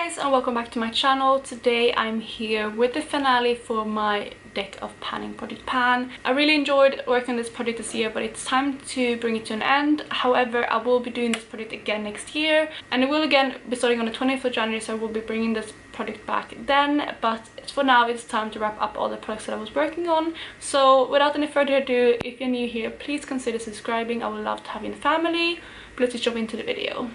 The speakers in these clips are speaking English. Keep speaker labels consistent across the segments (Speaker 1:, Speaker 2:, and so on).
Speaker 1: guys, and welcome back to my channel. Today I'm here with the finale for my deck of panning project pan. I really enjoyed working on this project this year, but it's time to bring it to an end. However, I will be doing this project again next year, and it will again be starting on the 20th of January, so I will be bringing this project back then. But for now, it's time to wrap up all the products that I was working on. So without any further ado, if you're new here, please consider subscribing. I would love to have you in the family. But let's jump into the video.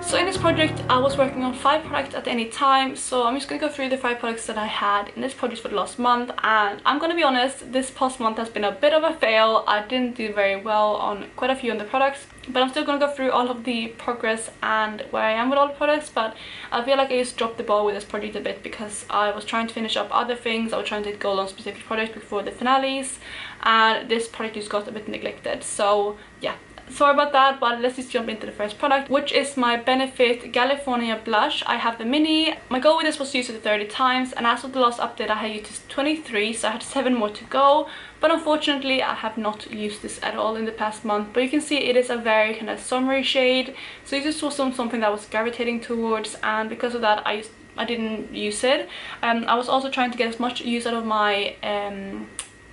Speaker 1: So in this project, I was working on 5 products at any time, so I'm just going to go through the 5 products that I had in this project for the last month. And I'm going to be honest, this past month has been a bit of a fail. I didn't do very well on quite a few of the products, but I'm still going to go through all of the progress and where I am with all the products. But I feel like I just dropped the ball with this project a bit because I was trying to finish up other things. I was trying to get gold on specific projects before the finales, and this project just got a bit neglected. So yeah, sorry about that, but let's just jump into the first product, which is my Benefit California blush. I have the mini. My goal with this was to use it 30 times, and as of the last update I had used 23, so I had 7 more to go. But unfortunately I have not used this at all in the past month. But you can see it is a very kind of summery shade, so this was something that I was gravitating towards, and because of that I didn't use it. I was also trying to get as much use out of my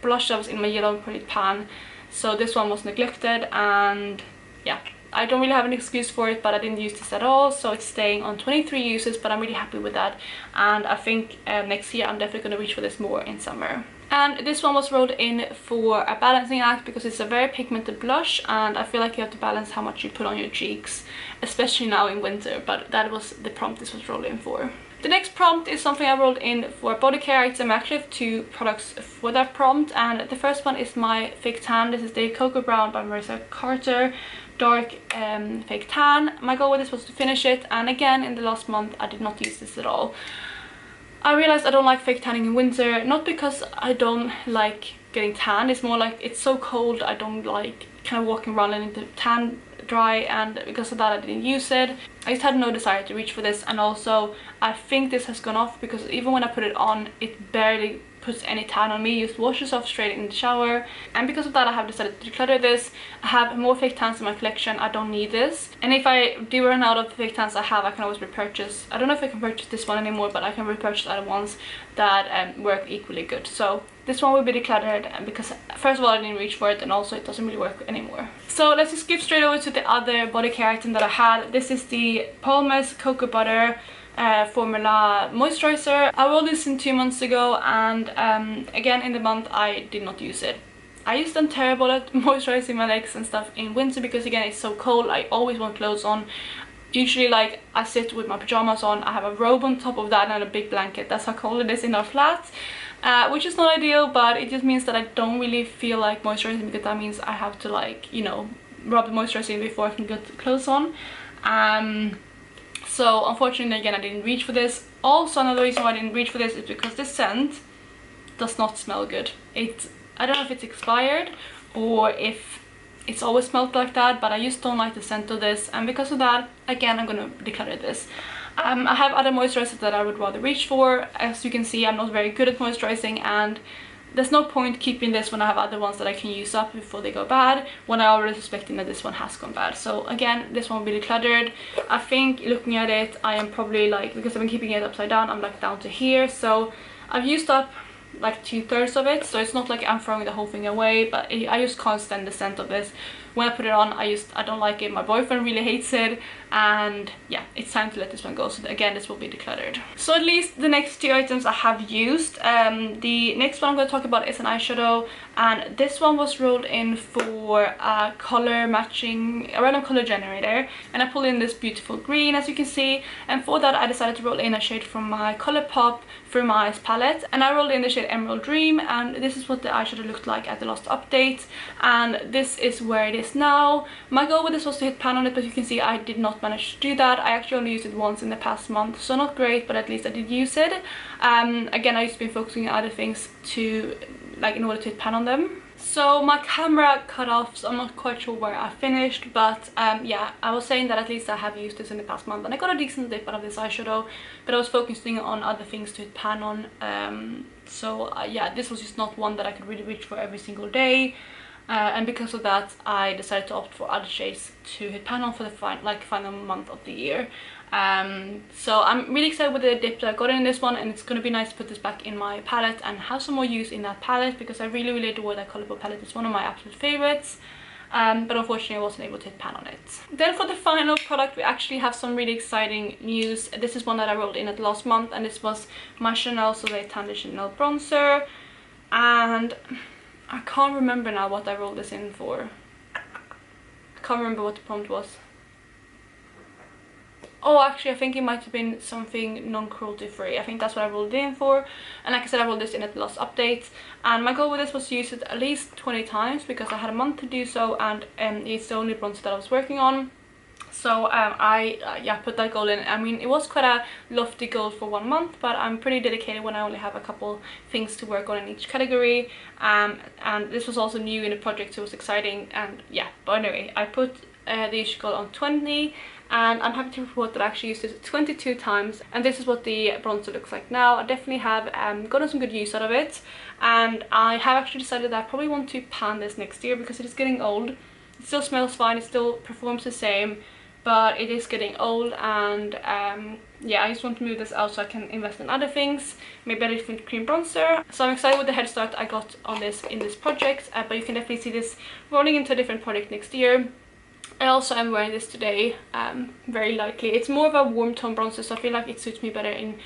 Speaker 1: blush that was in my yellow project pan. So this one was neglected, and yeah, I don't really have an excuse for it, but I didn't use this at all, so it's staying on 23 uses, but I'm really happy with that. And I think next year I'm definitely going to reach for this more in summer. And this one was rolled in for a balancing act because it's a very pigmented blush, and I feel like you have to balance how much you put on your cheeks, especially now in winter. But that was the prompt this was rolled in for. The next prompt is something I rolled in for body care item. I actually have 2 products for that prompt, and the first one is my fake tan. This is the Cocoa Brown by Marissa Carter dark fake tan. My goal with this was to finish it, and again in the last month I did not use this at all. I realized I don't like fake tanning in winter, not because I don't like getting tan, it's more like it's so cold I don't like kind of walking around and into tan dry, and because of that I didn't use it. I just had no desire to reach for this, and also I think this has gone off because even when I put it on it barely puts any tan on me. It just washes off straight in the shower, and because of that I have decided to declutter this. I have more fake tans in my collection. I don't need this, and if I do run out of the fake tans I have, I can always repurchase. I don't know if I can purchase this one anymore, but I can repurchase other ones that work equally good. So this one will be decluttered because first of all I didn't reach for it, and also it doesn't really work anymore. So let's just skip straight over to the other body care item that I had. This is the Palmer's Cocoa Butter Formula Moisturizer. I rolled this in 2 months ago, and again in the month I did not use it. I used them terrible at moisturizing my legs and stuff in winter because again it's so cold. I always want clothes on. Usually like I sit with my pajamas on, I have a robe on top of that and a big blanket. That's how cold it is in our flat, which is not ideal, but it just means that I don't really feel like moisturizing because that means I have to, like, you know, rub the moisturizer in before I can get clothes on. So unfortunately again I didn't reach for this. Also another reason why I didn't reach for this is because this scent does not smell good. I don't know if it's expired or if it's always smelled like that, but I just don't like the scent of this, and because of that again I'm gonna declutter this. I have other moisturizers that I would rather reach for. As you can see, I'm not very good at moisturizing, and there's no point keeping this when I have other ones that I can use up before they go bad, when I already suspecting that this one has gone bad. So again, this one will be decluttered. I think looking at it, I am probably like, because I've been keeping it upside down, I'm like down to here, so I've used up like 2/3 of it, so it's not like I'm throwing the whole thing away, but I just can't stand the scent of this. When I put it on, I don't like it. My boyfriend really hates it, and yeah, it's time to let this one go. So again, this will be decluttered. So at least the next 2 items I have used. The next one I'm going to talk about is an eyeshadow, and this one was rolled in for a color matching, a random color generator, and I pulled in this beautiful green, as you can see, and for that I decided to roll in a shade from my Colourpop Through My Eyes palette, and I rolled in the shade Emerald Dream, and this is what the eyeshadow looked like at the last update, and this is where it is now. My goal with this was to hit pan on it, but you can see I did not manage to do that. I actually only used it once in the past month, so not great, but at least I did use it. Again, I used to be focusing on other things to, like, in order to hit pan on them. So my camera cut off, so I'm not quite sure where I finished, but yeah, I was saying that at least I have used this in the past month, and I got a decent dip out of this eyeshadow, but I was focusing on other things to hit pan on. So yeah, this was just not one that I could really reach for every single day. and because of that I decided to opt for other shades to hit pan on for the final month of the year. So I'm really excited with the dip that I got in this one, and it's going to be nice to put this back in my palette and have some more use in that palette, because I really adore that colourful palette. It's one of my absolute favourites. But unfortunately I wasn't able to hit pan on it. Then for the final product we actually have some really exciting news. This is one that I rolled in at last month, and this was my Chanel Soleil Tan Chanel bronzer, and I can't remember now what I rolled this in for. I can't remember what the prompt was. Oh, actually I think it might have been something non-cruelty free. I think that's what I rolled it in for. And like I said, I rolled this in at the last update, and my goal with this was to use it at least 20 times because I had a month to do so, and it's the only bronzer that I was working on. So I put that goal in. I mean, it was quite a lofty goal for 1 month, but I'm pretty dedicated when I only have a couple things to work on in each category. And this was also new in the project, so it was exciting. And yeah, but anyway, I put the issue goal on 20, and I'm happy to report that I actually used this 22 times, and this is what the bronzer looks like now. I definitely have gotten some good use out of it, and I have actually decided that I probably want to pan this next year because it is getting old. It still smells fine, it still performs the same, but it is getting old, and yeah, I just want to move this out so I can invest in other things, maybe a different cream bronzer. So I'm excited with the head start I got on this in this project, but you can definitely see this rolling into a different project next year. I also am wearing this today, very lightly. It's more of a warm tone bronzer, so I feel like it suits me better in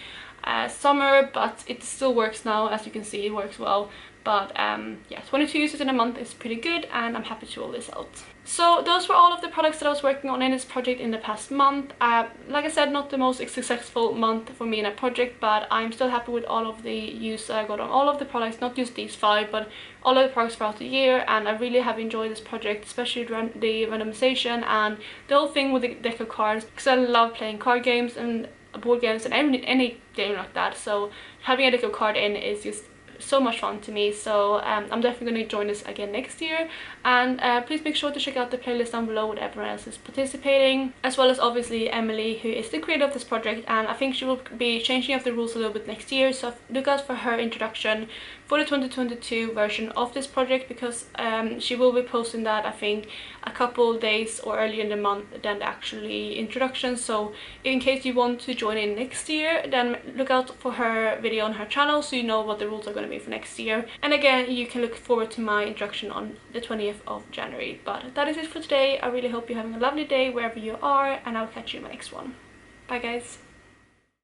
Speaker 1: summer, but it still works now. As you can see, it works well. But yeah, 22 uses in a month is pretty good, and I'm happy to roll this out. So those were all of the products that I was working on in this project in the past month. Like I said, not the most successful month for me in a project, but I'm still happy with all of the use that I got on all of the products, not just these 5, but all of the products throughout the year. And I really have enjoyed this project, especially the randomization and the whole thing with the deck of cards, because I love playing card games and board games and any game like that. So having a deck of card in is just so much fun to me. So I'm definitely going to join this again next year, and please make sure to check out the playlist down below with everyone else is participating, as well as obviously Emily, who is the creator of this project, and I think she will be changing up the rules a little bit next year, so look out for her introduction for the 2022 version of this project, because she will be posting that I think a couple days or earlier in the month than the actually introduction. So in case you want to join in next year, then look out for her video on her channel so you know what the rules are going to be for next year. And again, you can look forward to my introduction on the 20th of January. But that is it for today. I really hope you're having a lovely day wherever you are, and I'll catch you in my next one. Bye guys.